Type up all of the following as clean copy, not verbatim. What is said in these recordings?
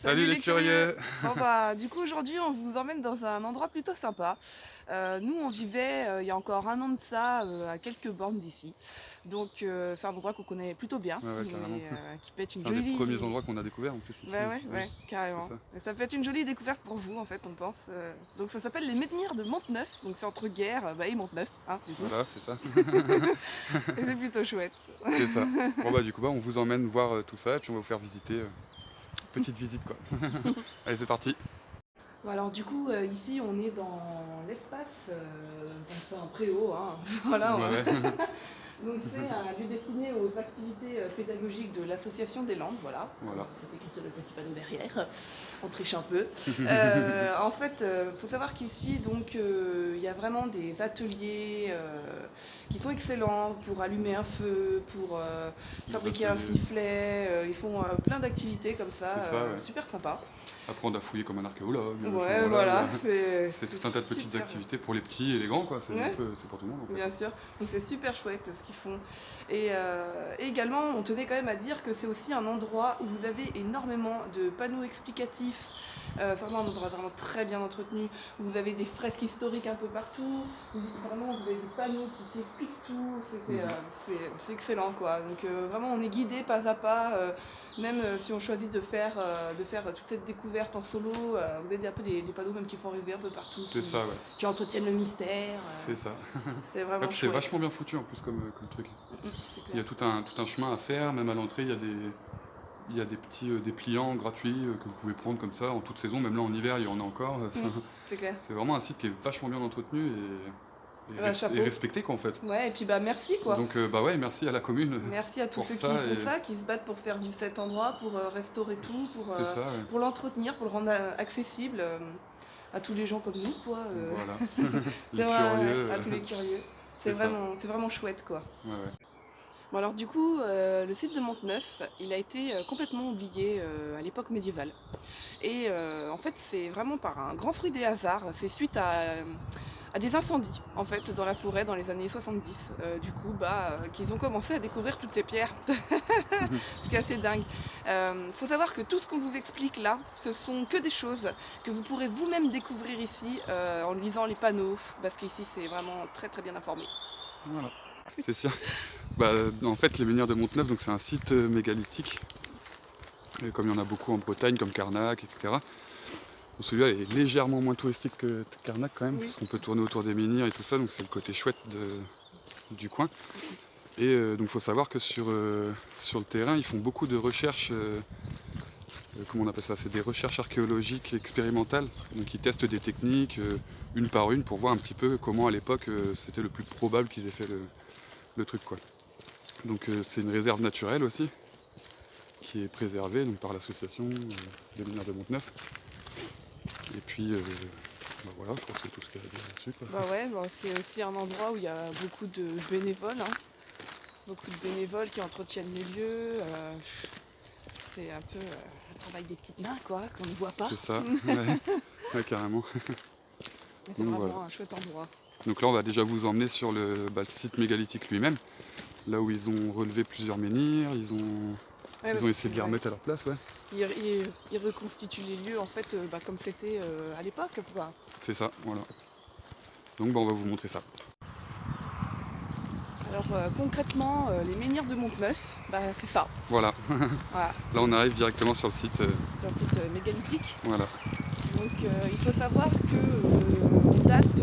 Salut les curieux! Bon bah, du coup aujourd'hui on vous emmène dans un endroit plutôt sympa. Nous on vivait, il y a encore un an de ça, à quelques bornes d'ici. Donc c'est un endroit qu'on connaît plutôt bien Ouais, ouais, carrément. et qui peut être une C'est un des premiers jolie endroits qu'on a découvert en plus ici. bah, ouais, Oui, ouais, c'est carrément. ça. Et ça peut être une jolie découverte pour vous en fait, on pense, donc ça s'appelle les Menhirs de Monteneuf, donc c'est entre Guères, bah, et Monteneuf, hein, du coup Voilà, c'est ça. et c'est plutôt chouette. C'est ça. Bon bah du coup, on vous emmène voir, tout ça et puis on va vous faire visiter, petite visite quoi. Allez, c'est parti. Bon alors du coup, ici on est dans l'espace, donc un préau, hein, voilà, Ouais, ouais. donc c'est un lieu destiné aux activités pédagogiques de l'Association des Landes, voilà. Voilà. C'est écrit sur le petit panneau derrière, on triche un peu. En fait, faut savoir qu'ici, donc, il y a vraiment des ateliers qui sont excellents pour allumer un feu, pour Des fabriquer un ateliers. sifflet. Ils font plein d'activités comme ça, C'est ça, ouais. super sympa. Apprendre à fouiller comme un archéologue, enfin Ouais, voilà, voilà, c'est tout un tas de petites super. activités pour les petits et les grands quoi, c'est un Ouais, peu c'est pour tout le monde en fait. bien sûr. Donc c'est super chouette ce qu'ils font. Et également, on tenait quand même à dire que c'est aussi un endroit où vous avez énormément de panneaux explicatifs. C'est vraiment un endroit vraiment très bien entretenu. Vous avez des fresques historiques un peu partout. Vraiment, vous avez des panneaux qui expliquent tout. Mmh. C'est excellent quoi. Donc vraiment, on est guidé pas à pas. Même si on choisit de faire toute cette découverte en solo, vous avez un peu des panneaux même qui font rêver un peu partout, C'est ça, ouais. qui entretiennent le mystère. C'est ça. C'est Ouais, vraiment puis c'est vachement chouette. bien foutu en plus comme truc. C'est Il y clair. a tout un chemin à faire, même à l'entrée, il y a des petits dépliants gratuits que vous pouvez prendre comme ça en toute saison, même là en hiver, il y en a encore. Mm, Enfin, c'est clair. c'est vraiment un site qui est vachement bien entretenu Bah, et chapeau. respecté quoi en fait. Ouais, et puis bah merci quoi. Donc bah ouais, merci à la commune Merci à tous pour ceux qui ça font et ça, qui se battent pour faire vivre cet endroit, pour restaurer tout, c'est ça, ouais. pour l'entretenir, pour le rendre accessible à tous les gens comme nous, quoi. Voilà. C'est Les vrai, ouais, curieux, à tous les curieux. c'est ça. C'est vraiment chouette, quoi. Ouais, ouais. Bon alors du coup, le site de Monteneuf, il a été complètement oublié à l'époque médiévale. Et en fait, c'est vraiment par un grand fruit des hasards. C'est suite à des incendies, en fait, dans la forêt dans les années 70. Du coup, qu'ils ont commencé à découvrir toutes ces pierres. Ce qui est assez dingue. Faut savoir que tout ce qu'on vous explique là, ce sont que des choses que vous pourrez vous-même découvrir ici en lisant les panneaux, parce qu'ici, c'est vraiment très très bien informé. Voilà. C'est sûr. Bah, en fait, les menhirs de Monteneuf, donc c'est un site mégalithique, et comme il y en a beaucoup en Bretagne, comme Carnac, etc. Bon, celui-là est légèrement moins touristique que Carnac quand même, Oui. parce qu'on peut tourner autour des menhirs et tout ça, donc c'est le côté chouette du coin. Et donc il faut savoir que sur le terrain, ils font beaucoup de recherches, comment on appelle ça? C'est des recherches archéologiques expérimentales. Donc ils testent des techniques une par une pour voir un petit peu comment à l'époque c'était le plus probable qu'ils aient fait le truc quoi. Donc c'est une réserve naturelle aussi, qui est préservée donc, par l'association des Menhirs de Monteneuf. Et puis voilà, je crois que c'est tout ce qu'il y a à dire là-dessus quoi. Bah ouais, bah c'est aussi un endroit où il y a beaucoup de bénévoles, hein. Beaucoup de bénévoles qui entretiennent les lieux. C'est un peu le travail des petites mains, quoi, qu'on ne voit pas. C'est ça, ouais, ouais, carrément. Mais c'est Donc voilà. vraiment un chouette endroit. Donc là on va déjà vous emmener sur le site mégalithique lui-même, là où ils ont relevé plusieurs menhirs, Ouais, ils ont parce essayé que de les ouais, remettre à leur place, ouais. ils reconstituent les lieux en fait comme c'était à l'époque, quoi. C'est ça, voilà. Donc on va vous montrer ça. Alors concrètement, les menhirs de Monteneuf, c'est ça. Voilà, Voilà, là on arrive directement sur le site, sur le site mégalithique. voilà. Donc il faut savoir que on date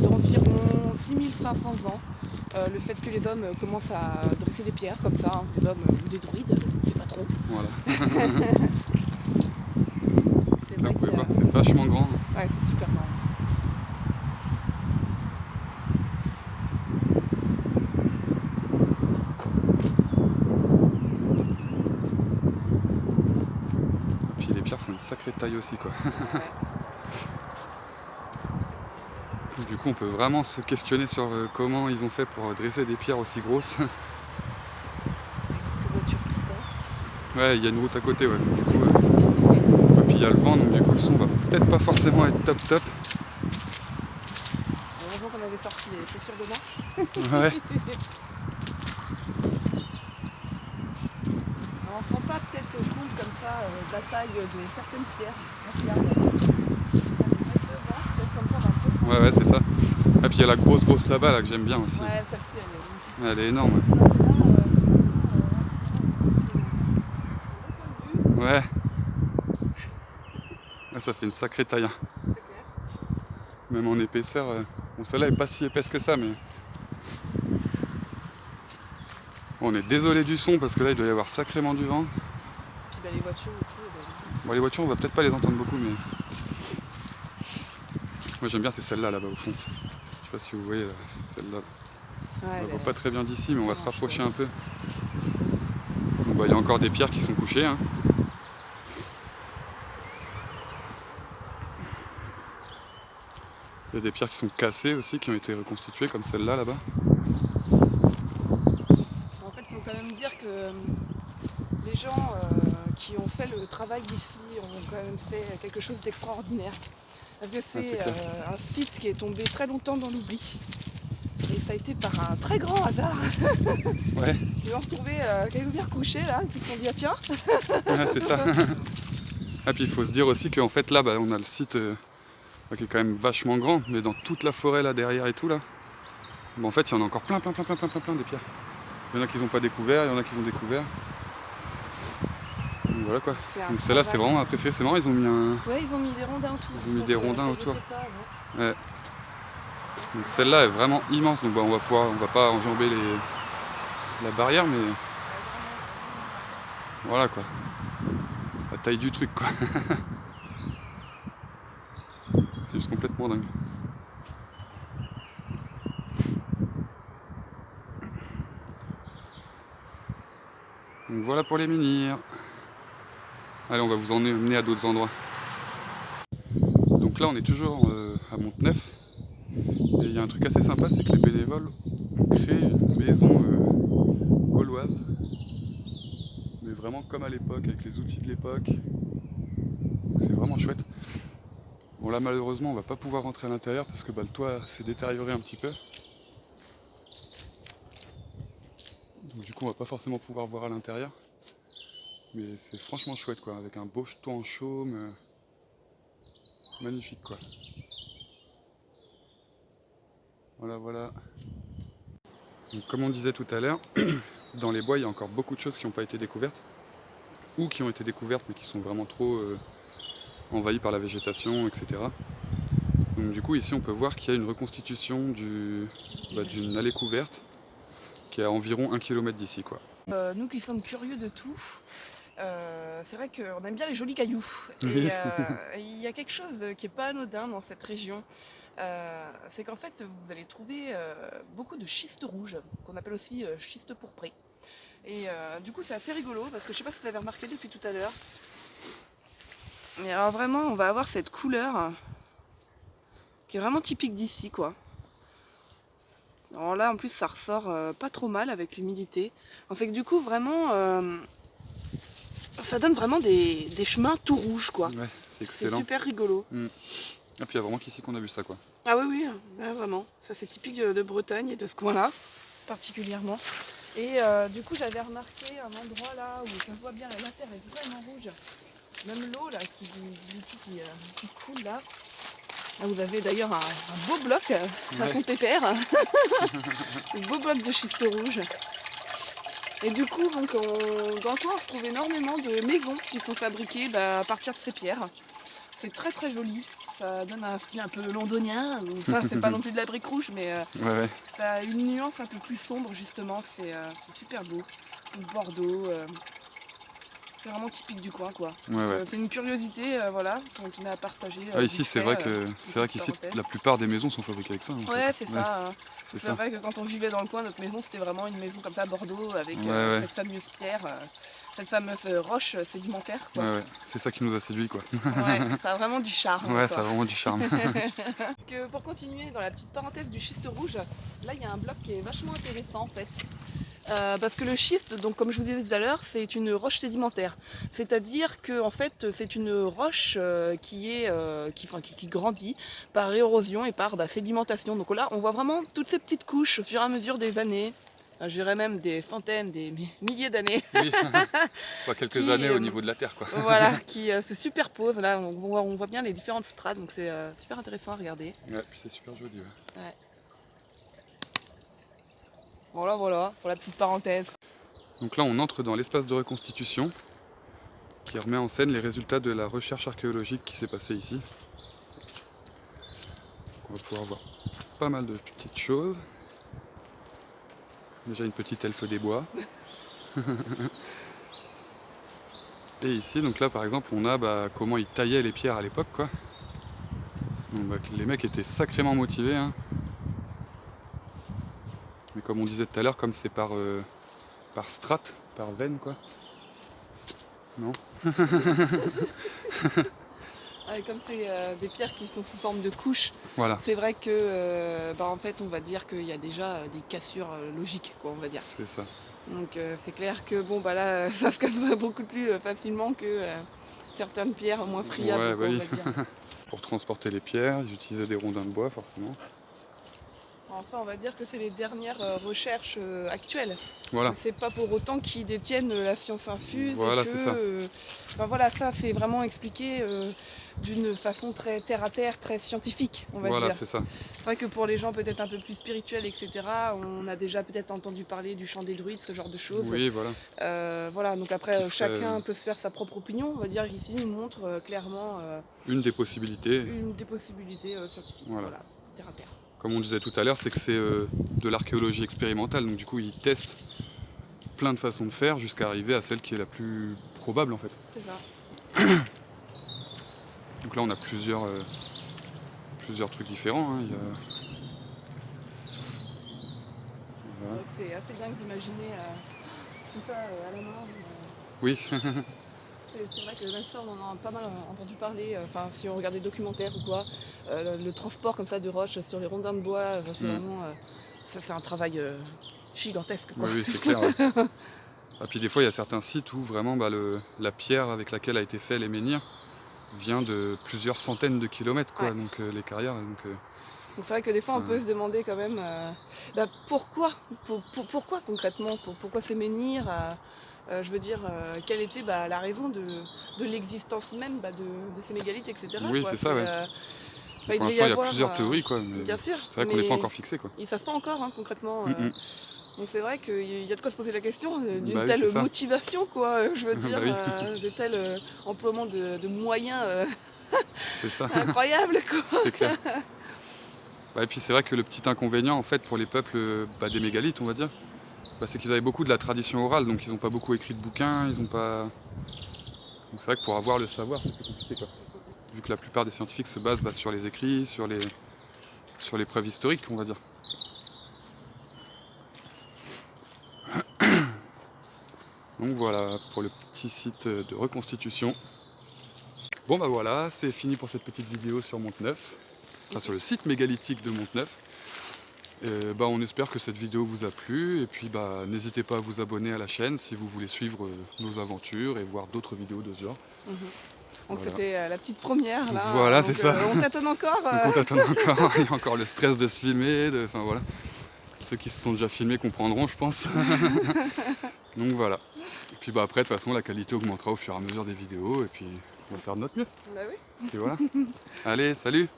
d'environ 6500 ans. Le fait que les hommes commencent à dresser des pierres comme ça, hein, des hommes ou des druides, on sait pas trop. Voilà. C'est Là vrai vous pouvez qu'il y a... voir, c'est vachement grand. Ouais, c'est super marrant. Puis les pierres font une sacrée taille aussi quoi. Ouais. Du coup on peut vraiment se questionner sur comment ils ont fait pour dresser des pierres aussi grosses. Quelques voitures qui passent. Ouais, il y a une route à côté, ouais. Donc, du coup, et puis il y a le vent, donc du coup le son va peut-être pas forcément être top top. Heureusement qu'on avait sorti les chaussures de marche. Ouais, Alors, on se rend pas peut-être compte comme ça de la taille de certaines pierres. Regarde, peut-être comme ça, on va un peu. Ouais, ouais, c'est ça. Et puis il y a la grosse là-bas là, que j'aime bien aussi. Ouais, celle-ci, elle est magnifique. Elle est énorme. Ouais. Ouais. Ouais, ça fait une sacrée taille, hein. C'est clair. Même en épaisseur. Bon, celle-là est pas si épaisse que ça, mais. Bon, on est désolé du son parce que là il doit y avoir sacrément du vent. Puis bah, les voitures aussi. Bon, les voitures on va peut-être pas les entendre beaucoup, mais. Moi j'aime bien c'est celle-là là-bas au fond. Je sais pas si vous voyez celle-là. Ouais, On la voit pas très bien d'ici, mais on va se rapprocher un peu. Donc, bah, il y a encore des pierres qui sont couchées, hein. Il y a des pierres qui sont cassées aussi, qui ont été reconstituées, comme celle-là, là-bas. En fait, il faut quand même dire que les gens qui ont fait le travail d'ici ont quand même fait quelque chose d'extraordinaire. Parce que c'est un site qui est tombé très longtemps dans l'oubli. Et ça a été par un très grand hasard. Ouais. Ils ont retrouvé quelques pierres couchées là, qui se sont dit ah tiens. Ouais, c'est ça. Ah, puis il faut se dire aussi qu'en fait là, bah, on a le site qui est quand même vachement grand, mais dans toute la forêt là derrière et tout là, bah, en fait il y en a encore plein des pierres. Il y en a qui n'ont pas découvert, il y en a qui ont découvert. Donc voilà quoi. Donc celle-là c'est vraiment ma préférée, c'est marrant, ils ont mis un. Ouais, ils ont mis des rondins autour. Ils ont mis des rondins autour. Pas, ouais. Donc celle-là est vraiment immense, donc bah, on va pas enjamber la barrière, mais voilà quoi. La taille du truc quoi. C'est juste complètement dingue. Donc voilà pour les menhirs. Allez, on va vous emmener à d'autres endroits. Donc là, on est toujours à Monteneuf. Et il y a un truc assez sympa, c'est que les bénévoles ont créé une maison gauloise. Mais vraiment comme à l'époque, avec les outils de l'époque. C'est vraiment chouette. Bon là, malheureusement, on va pas pouvoir rentrer à l'intérieur parce que bah, le toit s'est détérioré un petit peu. Donc du coup, on va pas forcément pouvoir voir à l'intérieur. Mais c'est franchement chouette quoi, avec un beau toit en chaume. Magnifique quoi. Voilà. Donc, comme on disait tout à l'heure, dans les bois il y a encore beaucoup de choses qui n'ont pas été découvertes. Ou qui ont été découvertes mais qui sont vraiment trop envahies par la végétation, etc. Donc du coup ici on peut voir qu'il y a une reconstitution d'une allée couverte qui est à environ 1 km d'ici quoi. Nous qui sommes curieux de tout, c'est vrai qu'on aime bien les jolis cailloux. Oui. Et il y a quelque chose qui n'est pas anodin dans cette région. C'est qu'en fait, vous allez trouver beaucoup de schistes rouges, qu'on appelle aussi schistes pourprés. Et du coup, c'est assez rigolo, parce que je ne sais pas si vous avez remarqué depuis tout à l'heure. Mais alors vraiment, on va avoir cette couleur qui est vraiment typique d'ici, quoi. Alors là, en plus, ça ressort pas trop mal avec l'humidité. C'est que du coup, vraiment... ça donne vraiment des chemins tout rouges quoi. Ouais, c'est excellent. C'est super rigolo. Et puis il y a vraiment qu'ici qu'on a vu ça quoi. Ah oui, ouais, vraiment. Ça c'est typique de Bretagne et de ce coin-là, particulièrement. Et du coup j'avais remarqué un endroit là où ça se voit bien, la terre est vraiment rouge. Même l'eau là qui coule là. Là vous avez d'ailleurs un beau bloc à son pépère. Un beau bloc de schiste rouge. Et du coup, donc, dans le coin, on retrouve énormément de maisons qui sont fabriquées à partir de ces pierres. C'est très très joli. Ça donne un style un peu londonien. Enfin, c'est pas non plus de la brique rouge, mais ça a une nuance un peu plus sombre justement. C'est super beau. Bordeaux. C'est vraiment typique du coin quoi. C'est une curiosité voilà, qu'on tenait à partager. Ici c'est vrai qu'ici la plupart des maisons sont fabriquées avec ça. Ouais, c'est ça. C'est vrai que quand on vivait dans le coin, notre maison c'était vraiment une maison comme ça à Bordeaux avec cette fameuse pierre, cette fameuse roche sédimentaire quoi. C'est ça qui nous a séduit quoi. Ouais, ça a vraiment du charme. Ouais, ça a vraiment du charme. Pour continuer dans la petite parenthèse du schiste rouge, là il y a un bloc qui est vachement intéressant en fait. Parce que le schiste, donc comme je vous disais tout à l'heure, c'est une roche sédimentaire. C'est-à-dire que en fait, c'est une roche qui grandit par érosion et par sédimentation. Donc là, on voit vraiment toutes ces petites couches au fur et à mesure des années je dirais même des centaines, des milliers d'années, Oui, pas quelques qui, années au niveau de la Terre, quoi. voilà, qui se superposent. Là, on voit bien les différentes strates, donc c'est super intéressant à regarder. Ouais, puis c'est super joli. Ouais. Ouais. Voilà, pour la petite parenthèse. Donc là, on entre dans l'espace de reconstitution qui remet en scène les résultats de la recherche archéologique qui s'est passée ici. Donc on va pouvoir voir pas mal de petites choses. Déjà une petite elfe des bois. Et ici, donc là par exemple, on a comment ils taillaient les pierres à l'époque, quoi. Donc, les mecs étaient sacrément motivés, hein. Mais comme on disait tout à l'heure, comme c'est par strate, par veine, quoi. Non. Comme c'est des pierres qui sont sous forme de couches, Voilà, c'est vrai que en fait on va dire qu'il y a déjà des cassures logiques, quoi, on va dire. c'est ça. Donc c'est clair que bon bah là ça se casse beaucoup plus facilement que certaines pierres moins friables, Ouais, quoi, bah on oui. va dire. Pour transporter les pierres, ils utilisaient des rondins de bois, forcément. Alors ça on va dire que c'est les dernières recherches actuelles. Voilà, C'est pas pour autant qu'ils détiennent la science infuse et voilà, que c'est ça. enfin voilà, ça c'est vraiment expliqué d'une façon très terre à terre, très scientifique, on va Voilà, dire. c'est ça. C'est vrai que pour les gens peut-être un peu plus spirituels, etc., on a déjà peut-être entendu parler du chant des druides, ce genre de choses. Oui, voilà. Voilà, donc après Qui serait chacun peut se faire sa propre opinion. On va dire qu'ici il nous montre clairement une des possibilités. une des possibilités scientifiques. Voilà. Voilà, terre à terre. Comme on disait tout à l'heure, c'est que c'est de l'archéologie expérimentale. Donc du coup, ils testent plein de façons de faire jusqu'à arriver à celle qui est la plus probable en fait. C'est ça. Donc là, on a plusieurs trucs différents, hein. Il y a... C'est Voilà. vrai que c'est assez dingue d'imaginer tout ça à la main. Oui, C'est vrai que même ça, on en a pas mal entendu parler. Enfin, si on regarde des documentaires ou quoi, le transport comme ça de roches sur les rondins de bois, c'est Mm. vraiment, ça c'est un travail gigantesque, quoi. oui, oui, c'est clair. Ouais. Et puis des fois, il y a certains sites où vraiment la pierre avec laquelle a été fait les menhirs vient de plusieurs centaines de kilomètres, quoi. Ouais. Donc les carrières. Donc, Donc c'est vrai que des fois on enfin, peut se demander quand même pourquoi, pourquoi concrètement, pourquoi ces menhirs, je veux dire, quelle était la raison de l'existence même de ces mégalithes, etc., oui, quoi. c'est ça, ouais. Il Pour devait y l'instant, il y a avoir, plusieurs théories, quoi. Mais bien sûr, c'est vrai qu'on n'est pas mais encore fixé, quoi. ils savent pas encore, hein, concrètement. Mm, mm. Donc c'est vrai qu'il y a de quoi se poser la question d'une Bah oui, telle c'est ça. motivation, quoi, je veux Bah dire, oui. de tel emploiement de moyens C'est ça, incroyables, quoi. c'est clair. Et puis c'est vrai que le petit inconvénient en fait pour les peuples des mégalithes, on va dire, c'est qu'ils avaient beaucoup de la tradition orale, donc ils n'ont pas beaucoup écrit de bouquins, ils ont pas. Donc c'est vrai que pour avoir le savoir, c'est plus compliqué, quoi. Vu que la plupart des scientifiques se basent sur les écrits, sur les preuves historiques, on va dire. Donc voilà pour le petit site de reconstitution. Bon bah voilà, c'est fini pour cette petite vidéo sur Monteneuf, enfin sur le site mégalithique de Monteneuf. On espère que cette vidéo vous a plu et puis n'hésitez pas à vous abonner à la chaîne si vous voulez suivre nos aventures et voir d'autres vidéos de ce genre. Mhm. Donc Voilà. c'était la petite première là. Voilà, Donc, c'est ça. on tâtonne encore. Donc on t'attend encore, il y a encore le stress de se filmer, enfin voilà. Ceux qui se sont déjà filmés comprendront, je pense. Donc voilà. Et puis après, de toute façon, la qualité augmentera au fur et à mesure des vidéos et puis on va faire de notre mieux. Bah oui. Et voilà. Allez, salut!